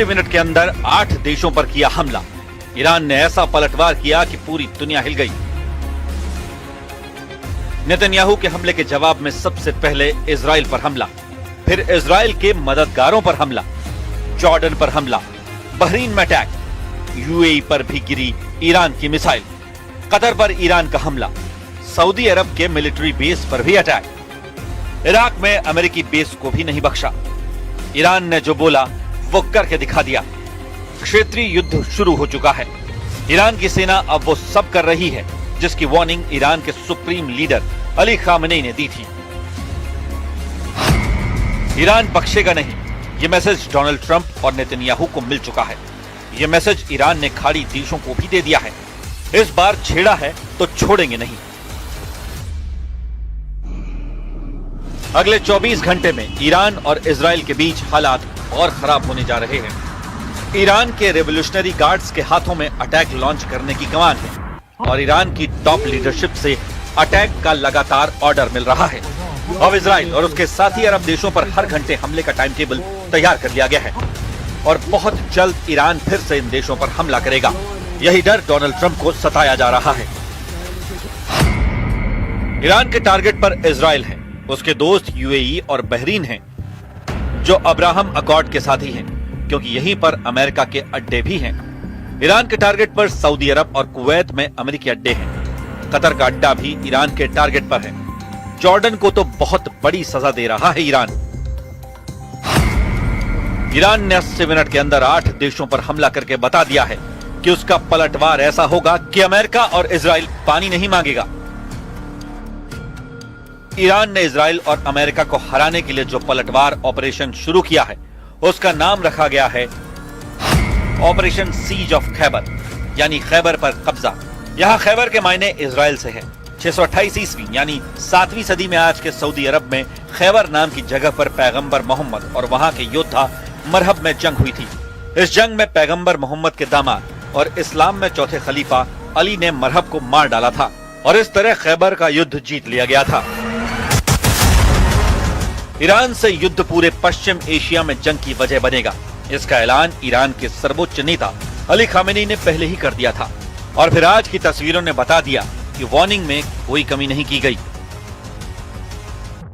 80 minute के अंदर 8 देशों पर किया हमला। ईरान ने ऐसा पलटवार किया कि पूरी दुनिया हिल गई। नेतन्याहू के हमले के जवाब में सबसे पहले इजराइल पर हमला, फिर इजराइल के मददगारों पर हमला, जॉर्डन पर हमला, बहरीन में अटैक, यूएई पर भी गिरी ईरान की मिसाइल, कतर पर ईरान का हमला, सऊदी अरब के मिलिट्री बेस पर भी अटैक, इराक में अमेरिकी बेस को भी नहीं बख्शा। ईरान ने जो बोला वो करके दिखा दिया। क्षेत्रीय युद्ध शुरू हो चुका है। ईरान की सेना अब वो सब कर रही है जिसकी वार्निंग ईरान के सुप्रीम लीडर अली खामेनी ने दी थी। ईरान बख्शेगा नहीं, ये मैसेज डोनाल्ड ट्रंप और नेतन्याहू को मिल चुका है। ये मैसेज ईरान ने खाड़ी देशों को भी दे दिया है। इस बार छेड़ा है तो छोड़ेंगे नहीं। अगले 24 घंटे में ईरान और इजराइल के बीच हालात और खराब होने जा रहे हैं। ईरान के रेवोल्यूशनरी गार्ड्स के हाथों में अटैक लॉन्च करने की कमान है और ईरान की टॉप लीडरशिप से अटैक का लगातार ऑर्डर मिल रहा है। अब इजराइल और उसके साथी अरब देशों पर हर घंटे हमले का टाइम टेबल तैयार कर लिया गया है और बहुत जल्द ईरान फिर से इन देशों पर हमला करेगा। यही डर डोनाल्ड ट्रंप को सताया जा रहा है। ईरान के टारगेट पर इजराइल है, उसके दोस्त यूएई और बहरीन हैं, जो अब्राहम अकॉर्ड के साथी हैं, क्योंकि यहीं पर अमेरिका के अड्डे भी हैं। ईरान के टारगेट पर सऊदी अरब और कुवैत में अमेरिकी अड्डे हैं। कतर का अड्डा भी ईरान के टारगेट पर है। जॉर्डन को तो बहुत बड़ी सजा दे रहा है ईरान। ईरान ने 80 मिनट के अंदर 8 देशों पर हमला करके बता दिया है कि उसका पलटवार ऐसा होगा कि अमेरिका और इजराइल पानी नहीं मांगेगा। ईरान ने इजराइल और अमेरिका को हराने के लिए जो पलटवार ऑपरेशन शुरू किया है उसका नाम रखा गया है ऑपरेशन सीज ऑफ खैबर, यानी खैबर पर कब्जा। यहाँ खैबर के मायने इजराइल से है। 628 ईस्वी यानी 7वीं सदी में आज के सऊदी अरब में खैबर नाम की जगह पर पैगंबर मोहम्मद और वहां के योद्धा मरहब में जंग हुई थी। इस जंग में पैगंबर मोहम्मद के दामाद और इस्लाम में चौथे खलीफा अली ने मरहब को मार डाला था और इस तरह खैबर का युद्ध जीत लिया गया था। ईरान से युद्ध पूरे पश्चिम एशिया में जंग की वजह बनेगा। इसका ऐलान ईरान के सर्वोच्च नेता अली खामेनी ने पहले ही कर दिया था और फिर आज की तस्वीरों ने बता दिया कि वार्निंग में कोई कमी नहीं की गई।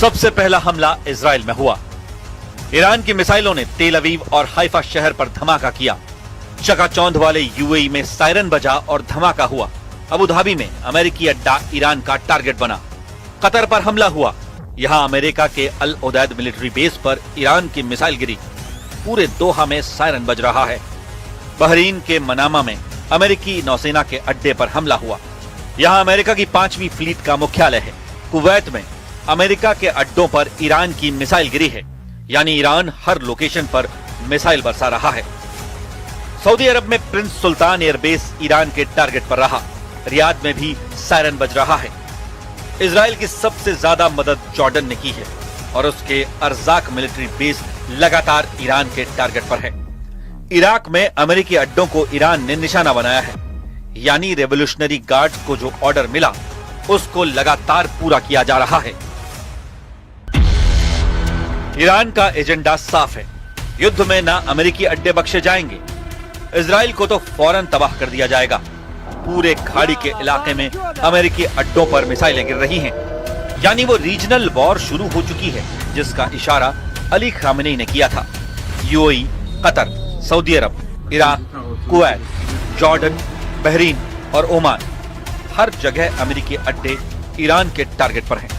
सबसे पहला हमला इजराइल में हुआ। ईरान की मिसाइलों ने तेल अवीव और हाइफा शहर पर धमाका किया। चकाचौंध वाले यूएई में सायरन बजा और धमाका हुआ। अबू धाबी में अमेरिकी अड्डा ईरान का टारगेट बना। कतर पर हमला हुआ। यहाँ अमेरिका के अल उदैद मिलिट्री बेस पर ईरान की मिसाइल गिरी। पूरे दोहा में सायरन बज रहा है। बहरीन के मनामा में अमेरिकी नौसेना के अड्डे पर हमला हुआ। यहाँ अमेरिका की 5वीं फ्लीट का मुख्यालय है। कुवैत में अमेरिका के अड्डों पर ईरान की मिसाइल गिरी है, यानी ईरान हर लोकेशन पर मिसाइल बरसा रहा है। सऊदी अरब में प्रिंस सुल्तान एयरबेस ईरान के टारगेट पर रहा। रियाद में भी सायरन बज रहा है। इजराइल की सबसे ज्यादा मदद जॉर्डन ने की है और उसके अर्जाक मिलिट्री बेस लगातार ईरान के टारगेट पर है। इराक में अमेरिकी अड्डों को ईरान ने निशाना बनाया है, यानी रेवोल्यूशनरी गार्ड्स को जो ऑर्डर मिला उसको लगातार पूरा किया जा रहा है। ईरान का एजेंडा साफ है। युद्ध में ना अमेरिकी अड्डे बख्शे जाएंगे। इजराइल को तो फौरन तबाह कर दिया जाएगा। पूरे खाड़ी के इलाके में अमेरिकी अड्डों पर मिसाइलें गिर रही हैं, यानी वो रीजनल वॉर शुरू हो चुकी है जिसका इशारा अली खामेनी ने किया था। यूएई, कतर, सऊदी अरब, इराक, कुवैत, जॉर्डन, बहरीन और ओमान, हर जगह अमेरिकी अड्डे ईरान के टारगेट पर हैं।